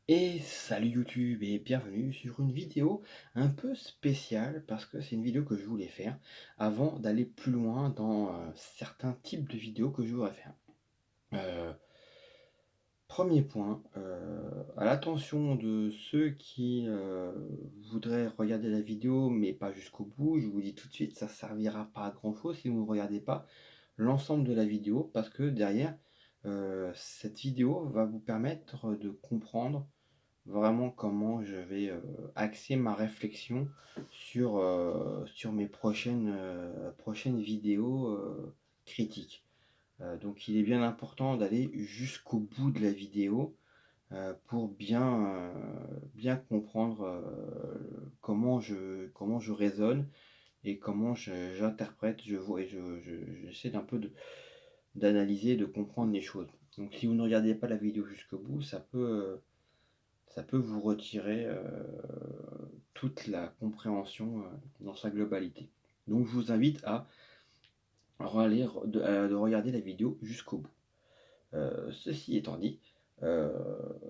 Et salut YouTube et bienvenue sur une vidéo un peu spéciale parce que c'est une vidéo que je voulais faire avant d'aller plus loin dans certains types de vidéos que je voudrais faire. Euh, Premier point, à l'attention de ceux qui voudraient regarder la vidéo mais pas jusqu'au bout, je vous dis tout de suite, ça servira pas à grand chose si vous ne regardez pas l'ensemble de la vidéo parce que derrière, cette vidéo va vous permettre de comprendre vraiment comment je vais axer ma réflexion sur mes prochaines vidéos critiques. Donc il est bien important d'aller jusqu'au bout de la vidéo pour bien comprendre comment je raisonne et comment j'interprète, je vois et j'essaie d'un peu d'analyser, de comprendre les choses. Donc si vous ne regardez pas la vidéo jusqu'au bout, ça peut vous retirer toute la compréhension dans sa globalité. Donc je vous invite de regarder la vidéo jusqu'au bout. Ceci étant dit, euh,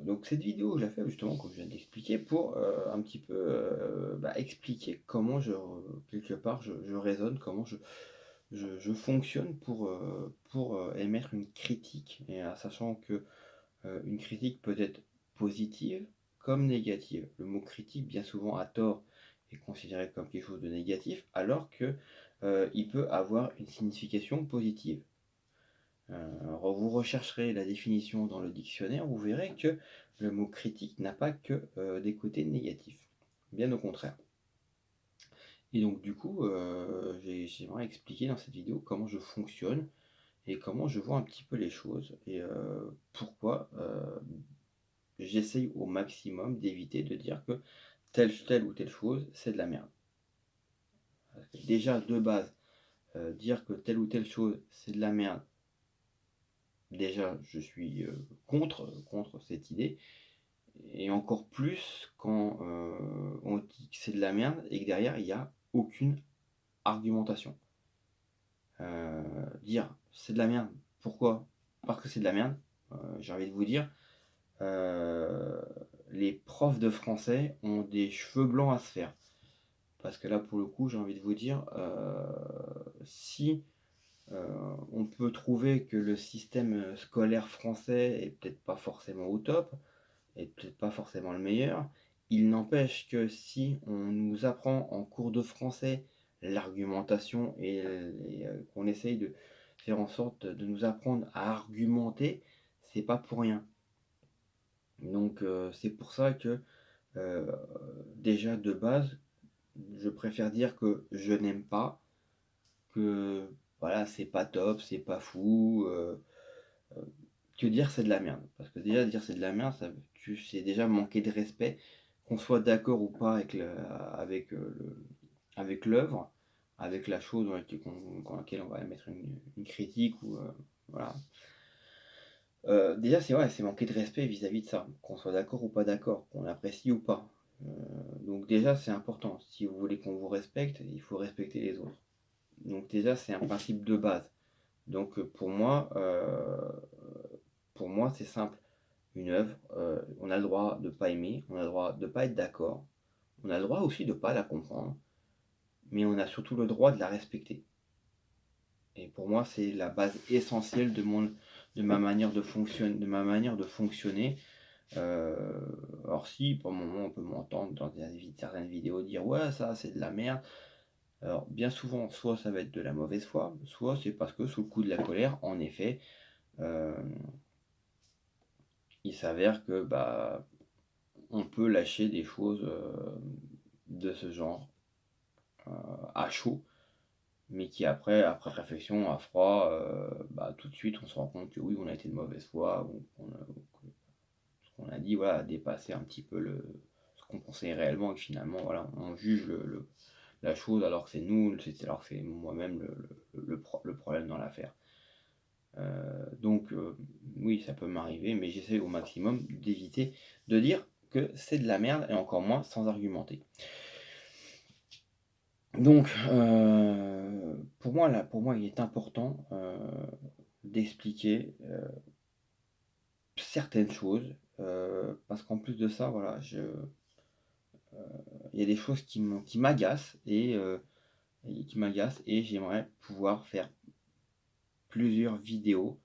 donc cette vidéo, je la fais justement, comme je viens d'expliquer, pour un petit peu expliquer comment quelque part, je raisonne, comment je fonctionne pour émettre une critique, et sachant que une critique peut être positive comme négative. Le mot critique, bien souvent à tort, est considéré comme quelque chose de négatif, alors que il peut avoir une signification positive. Vous rechercherez la définition dans le dictionnaire, vous verrez que le mot critique n'a pas que des côtés négatifs, bien au contraire. Et donc du coup, j'aimerais expliquer dans cette vidéo comment je fonctionne et comment je vois un petit peu les choses et pourquoi j'essaye au maximum d'éviter de dire que telle ou telle chose, c'est de la merde. Déjà, de base, dire que telle ou telle chose, c'est de la merde, déjà, je suis contre cette idée. Et encore plus quand on dit que c'est de la merde et que derrière, il n'y a aucune argumentation. Dire c'est de la merde, pourquoi? Parce que c'est de la merde, j'ai envie de vous dire, euh, les profs de français ont des cheveux blancs à se faire. Parce que là, pour le coup, j'ai envie de vous dire, si on peut trouver que le système scolaire français est peut-être pas forcément au top, et peut-être pas forcément le meilleur, il n'empêche que si on nous apprend en cours de français l'argumentation et qu'on essaye de faire en sorte de nous apprendre à argumenter, c'est pas pour rien. Donc c'est pour ça que euh, déjà de base, je préfère dire que je n'aime pas, que voilà, c'est pas top, c'est pas fou, euh, que dire c'est de la merde. Parce que déjà dire c'est de la merde, c'est déjà manquer de respect, qu'on soit d'accord ou pas avec l'œuvre, avec la chose dans laquelle on va émettre une critique ou voilà. Déjà c'est ouais, c'est manquer de respect vis-à-vis de ça, qu'on soit d'accord ou pas d'accord, qu'on apprécie ou pas. Euh, donc déjà c'est important. Si vous voulez qu'on vous respecte, il faut respecter les autres. Donc déjà c'est un principe de base. Donc pour moi c'est simple. Une œuvre, on a le droit de ne pas aimer, on a le droit de ne pas être d'accord, on a le droit aussi de ne pas la comprendre, mais on a surtout le droit de la respecter. Et pour moi, c'est la base essentielle de ma manière de fonctionner. Alors si, pour le moment, on peut m'entendre dans certaines vidéos dire ouais, ça c'est de la merde. Alors bien souvent, soit ça va être de la mauvaise foi, soit c'est parce que sous le coup de la colère, en effet, euh, il s'avère que on peut lâcher des choses de ce genre euh, à chaud, mais qui après réflexion, à froid, tout de suite on se rend compte que oui, on a été de mauvaise foi, ou ce qu'on a dit voilà, a dépassé un petit peu ce qu'on pensait réellement, et que finalement voilà, on juge la chose alors que c'est nous, alors que c'est moi-même le problème dans l'affaire. Donc oui, ça peut m'arriver, mais j'essaie au maximum d'éviter de dire que c'est de la merde et encore moins sans argumenter. Donc, pour moi, il est important d'expliquer certaines choses parce qu'en plus de ça, voilà, il y a des choses qui m'agacent et j'aimerais pouvoir faire plusieurs vidéos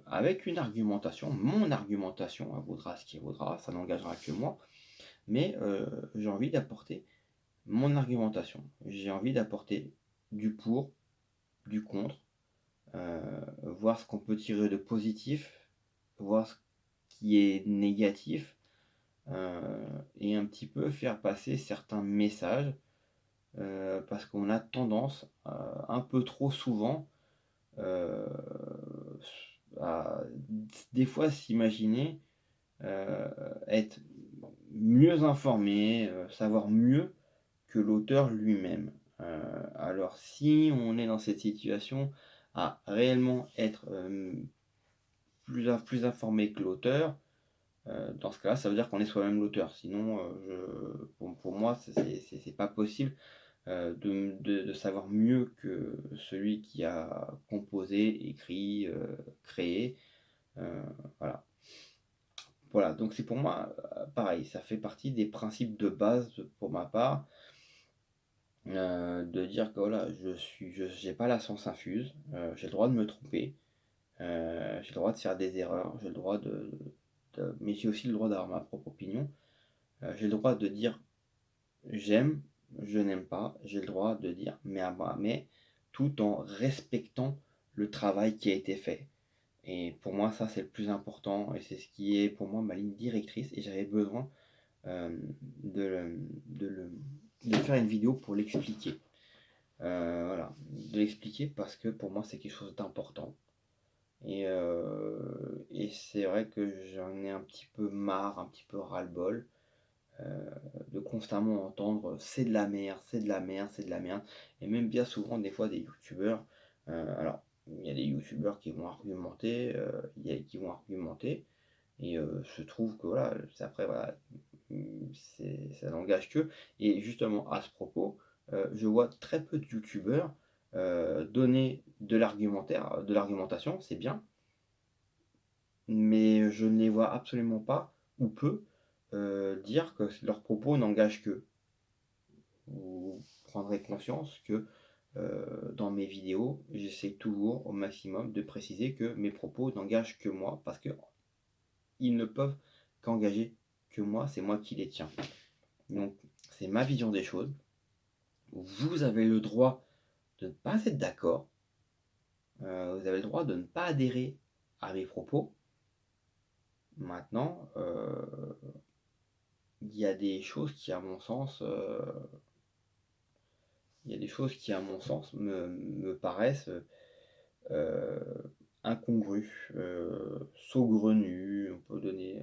avec une argumentation. Mon argumentation, elle vaudra ce qui vaudra, ça n'engagera que moi, mais j'ai envie d'apporter mon argumentation. J'ai envie d'apporter du pour, du contre, voir ce qu'on peut tirer de positif, voir ce qui est négatif, et un petit peu faire passer certains messages, parce qu'on a tendance, un peu trop souvent, euh, à des fois s'imaginer être mieux informé, savoir mieux que l'auteur lui-même. Alors si on est dans cette situation à réellement être plus informé que l'auteur, dans ce cas-là, ça veut dire qu'on est soi-même l'auteur. Sinon, pour moi, c'est pas possible de savoir mieux que celui qui a composé, écrit, créé. Euh, voilà. Voilà, donc c'est pour moi pareil, ça fait partie des principes de base pour ma part, de dire que voilà, j'ai pas la science infuse, j'ai le droit de me tromper, j'ai le droit de faire des erreurs, j'ai le droit mais j'ai aussi le droit d'avoir ma propre opinion, j'ai le droit de dire j'aime, je n'aime pas, j'ai le droit de dire mais à moi, mais tout en respectant le travail qui a été fait. Et pour moi, ça c'est le plus important et c'est ce qui est pour moi ma ligne directrice et j'avais besoin euh, de, de faire une vidéo pour l'expliquer. Voilà, de l'expliquer parce que pour moi c'est quelque chose d'important. Et c'est vrai que j'en ai un petit peu marre, un petit peu ras-le-bol de constamment entendre c'est de la merde, c'est de la merde, c'est de la merde. Et même bien souvent, des fois, des youtubeurs. Alors, il y a des youtubeurs qui vont argumenter, et je trouve que voilà, c'est après, voilà, ça n'engage que. Et justement, à ce propos, je vois très peu de youtubeurs donner de l'argumentation, c'est bien, mais je ne les vois absolument pas, ou peu, dire que leurs propos n'engagent qu'eux. Vous prendrez conscience que dans mes vidéos, j'essaie toujours au maximum de préciser que mes propos n'engagent que moi, parce que ils ne peuvent qu'engager que moi, c'est moi qui les tiens. Donc c'est ma vision des choses. Vous avez le droit de ne pas être d'accord, vous avez le droit de ne pas adhérer à mes propos. Maintenant, il y a des choses qui, à mon sens, me paraissent euh, incongrues, saugrenues. On peut donner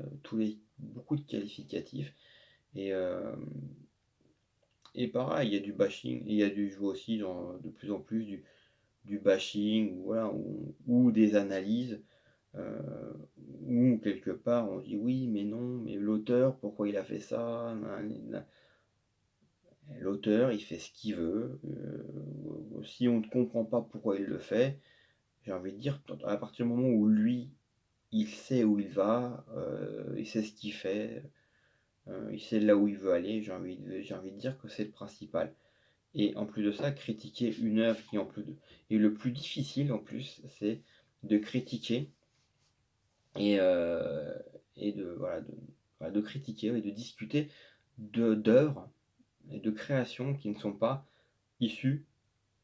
beaucoup de qualificatifs. Et, euh, et pareil, il y a du bashing, et je vois aussi de plus en plus du bashing, voilà, ou des analyses euh, où quelque part on dit oui, mais non, mais l'auteur, pourquoi il a fait ça? L'auteur, il fait ce qu'il veut. Si on ne comprend pas pourquoi il le fait, j'ai envie de dire, à partir du moment où lui, il sait où il va, il sait ce qu'il fait, il sait là où il veut aller, j'ai envie de dire que c'est le principal. Et en plus de ça, critiquer une œuvre qui en plus de... Et le plus difficile en plus, c'est de critiquer et, voilà, de critiquer et de discuter d'œuvres et de créations qui ne sont pas issues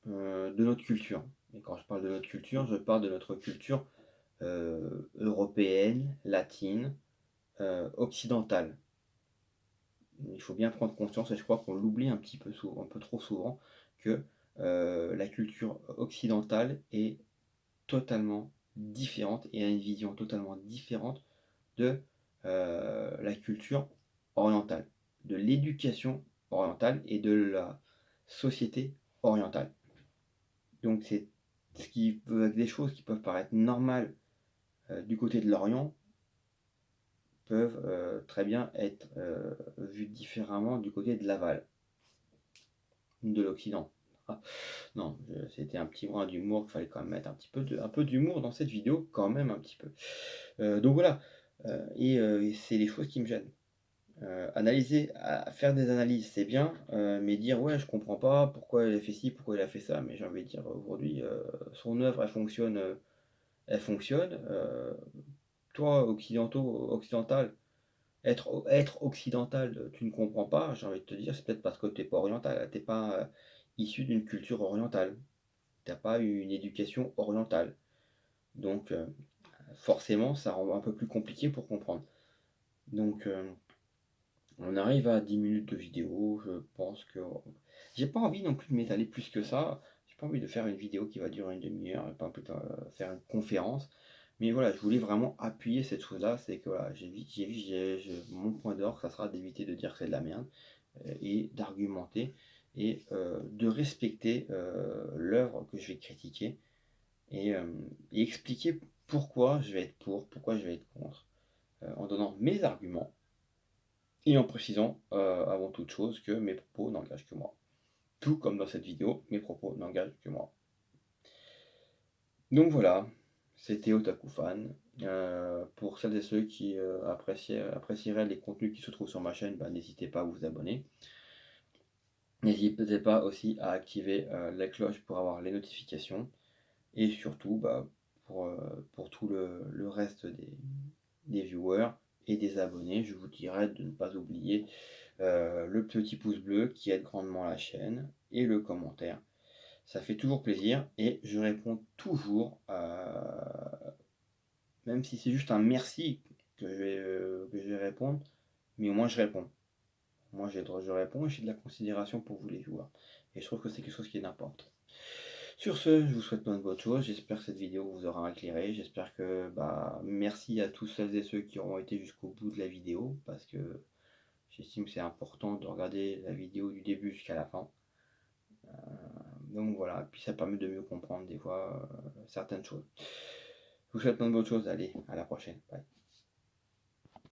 de notre culture. Et quand je parle de notre culture, je parle de notre culture européenne, latine, occidentale. Il faut bien prendre conscience, et je crois qu'on l'oublie un petit peu souvent, un peu trop souvent, que la culture occidentale est totalement différente et a une vision totalement différente de la culture orientale, de l'éducation orientale et de la société orientale. Donc c'est des choses qui peuvent paraître normales du côté de l'Orient peuvent très bien être vues différemment du côté de l'aval, de l'Occident. Ah, non, c'était un petit brin d'humour qu'il fallait quand même mettre un peu d'humour dans cette vidéo, quand même un petit peu. Donc voilà, Et c'est les choses qui me gênent. Analyser, faire des analyses, c'est bien, mais dire: «Ouais, je comprends pas pourquoi il a fait ci, pourquoi il a fait ça», mais j'ai envie de dire aujourd'hui, son œuvre, elle fonctionne, toi occidental, être occidental, tu ne comprends pas, j'ai envie de te dire, c'est peut-être parce que tu es pas oriental, tu es pas, issu d'une culture orientale. Tu as pas eu une éducation orientale. Donc forcément, ça rend un peu plus compliqué pour comprendre. Donc on arrive à 10 minutes de vidéo, je pense que j'ai pas envie non plus de m'étaler plus que ça. J'ai pas envie de faire une vidéo qui va durer une demi-heure et pas un peu faire une conférence. Mais voilà, je voulais vraiment appuyer cette chose-là, c'est que voilà, mon point d'orgue, ça sera d'éviter de dire que c'est de la merde, et d'argumenter et de respecter l'œuvre que je vais critiquer et expliquer pourquoi je vais être pour, pourquoi je vais être contre, en donnant mes arguments et en précisant avant toute chose que mes propos n'engagent que moi. Tout comme dans cette vidéo, mes propos n'engagent que moi. Donc voilà, c'était Otaku Fan. Pour celles et ceux qui apprécieraient les contenus qui se trouvent sur ma chaîne, bah, n'hésitez pas à vous abonner. N'hésitez pas aussi à activer la cloche pour avoir les notifications. Et surtout, bah, pour tout le reste des viewers et des abonnés, je vous dirais de ne pas oublier le petit pouce bleu qui aide grandement la chaîne et le commentaire. Ça fait toujours plaisir et je réponds toujours, même si c'est juste un merci que je vais répondre, mais au moins je réponds. Moi je réponds et j'ai de la considération pour vous les joueurs. Et je trouve que c'est quelque chose qui est important. Sur ce, je vous souhaite plein de bonnes choses. J'espère que cette vidéo vous aura éclairé. J'espère que merci à tous celles et ceux qui auront été jusqu'au bout de la vidéo parce que j'estime que c'est important de regarder la vidéo du début jusqu'à la fin. Donc voilà, puis ça permet de mieux comprendre des fois certaines choses. Je vous souhaite plein de bonnes choses. Allez, à la prochaine. Bye.